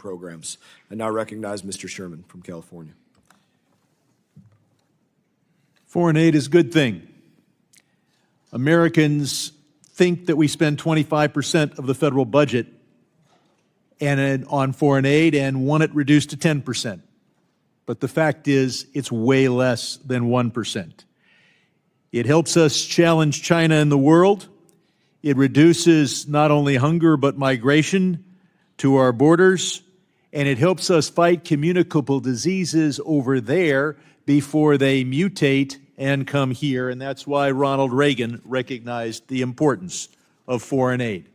programs. I now recognize Mr. Sherman from California. Foreign aid is a good thing. Americans think that we spend 25% of the federal budget on foreign aid and want it reduced to 10%. But the fact is, it's way less than 1%. It helps us challenge China in the world. It reduces not only hunger but migration to our borders, and it helps us fight communicable diseases over there before they mutate and come here, and that's why Ronald Reagan recognized the importance of foreign aid.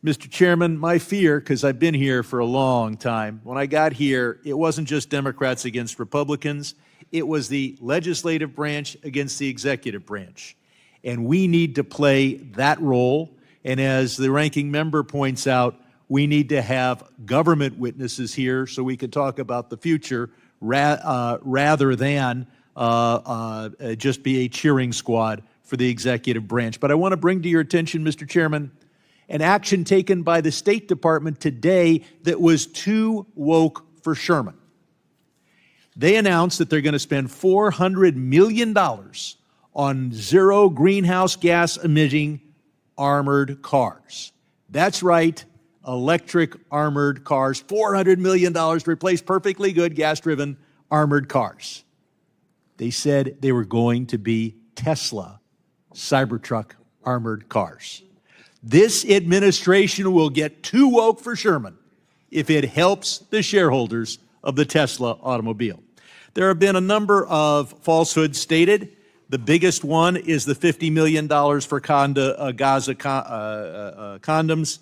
Mr. Chairman, my fear, because I've been here for a long time, when I got here, it wasn't just Democrats against Republicans, it was the legislative branch against the executive branch. And we need to play that role, and as the ranking member points out, we need to have government witnesses here so we can talk about the future rather than just be a cheering squad for the executive branch. But I want to bring to your attention, Mr. Chairman, an action taken by the State Department today that was too woke for Sherman. They announced that they're going to spend $400 million on zero greenhouse gas emitting armored cars. That's right, electric armored cars, $400 million to replace perfectly good gas-driven armored cars. They said they were going to be Tesla Cybertruck armored cars. This administration will get too woke for Sherman if it helps the shareholders of the Tesla automobile. There have been a number of falsehoods stated. The biggest one is the $50 million for Gaza condoms.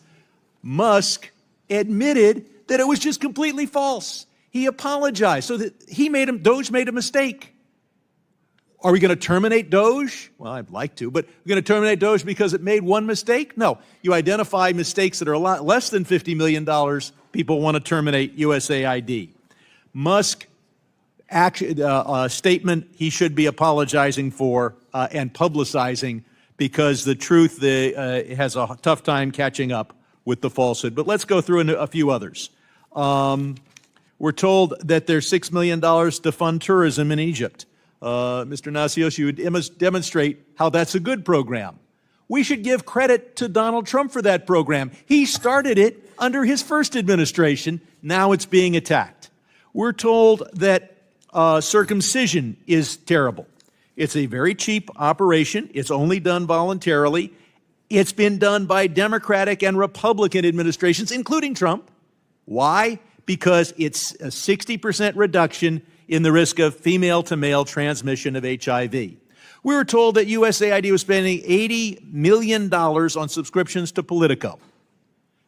Musk admitted that it was just completely false. He apologized. So that Doge made a mistake. Are we going to terminate Doge? Well, I'd like to, but we're going to terminate Doge because it made one mistake? No. You identify mistakes that are a lot less than $50 million, people want to terminate USAID. Musk statement he should be apologizing for and publicizing because the truth has a tough time catching up with the falsehood. But let's go through a few others. We're told that there's $6 million to fund tourism in Egypt. Mr. Nasios, you would demonstrate how that's a good program. We should give credit to Donald Trump for that program. He started it under his first administration. Now it's being attacked. We're told that circumcision is terrible. It's a very cheap operation. It's only done voluntarily. It's been done by Democratic and Republican administrations, including Trump. Why? Because it's a 60% reduction in the risk of female-to-male transmission of HIV. We were told that USAID was spending $80 million on subscriptions to Politico.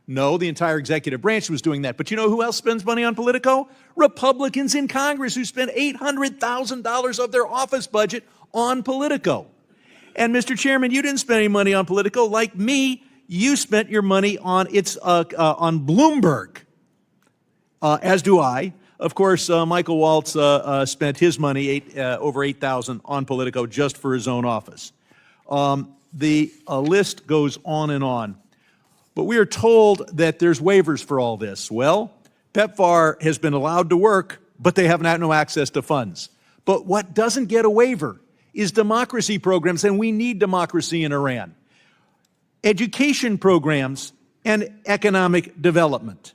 No, the entire executive branch was doing that. But you know who else spends money on Politico? Republicans in Congress who spend $800,000 of their office budget on Politico. And Mr. Chairman, you didn't spend any money on Politico. Like me, you spent your money on on Bloomberg, as do I. Of course, Michael Waltz spent his money, over $8,000 on Politico just for his own office. The list goes on and on. But we are told that there's waivers for all this. Well, PEPFAR has been allowed to work, but they have no access to funds. But what doesn't get a waiver is democracy programs, and we need democracy in Iran. Education programs and economic development.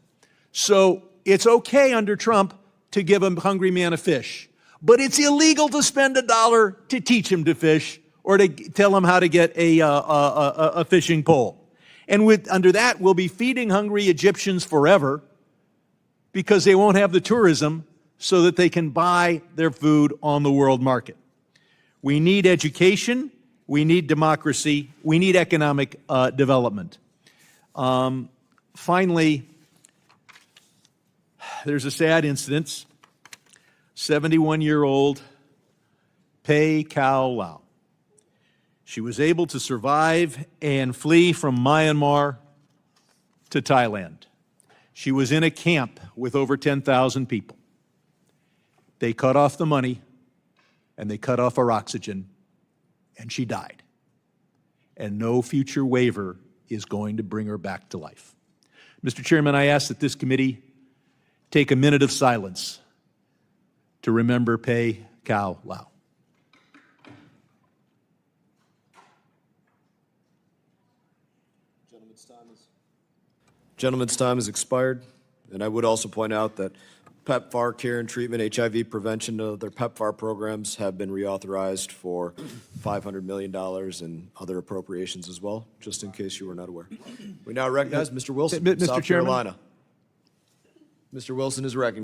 So it's okay under Trump to give a hungry man a fish, but it's illegal to spend $1 to teach him to fish or to tell him how to get a fishing pole. And under that, we'll be feeding hungry Egyptians forever because they won't have the tourism so that they can buy their food on the world market. We need education, we need democracy, we need economic development. Finally, there's a sad incident. 71-year-old Pei Kao Lau. She was able to survive and flee from Myanmar to Thailand. She was in a camp with over 10,000 people. They cut off the money and they cut off her oxygen, and she died. And no future waiver is going to bring her back to life. Mr. Chairman, I ask that this committee take a minute of silence to remember Pei Kao Lau. Gentleman's time has expired, and I would also point out that PEPFAR care and treatment, HIV prevention, their PEPFAR programs have been reauthorized for $500 million and other appropriations as well, just in case you were not aware. We now recognize Mr. Wilson, Mr. South Chairman? Carolina. Mr. Wilson is recognized.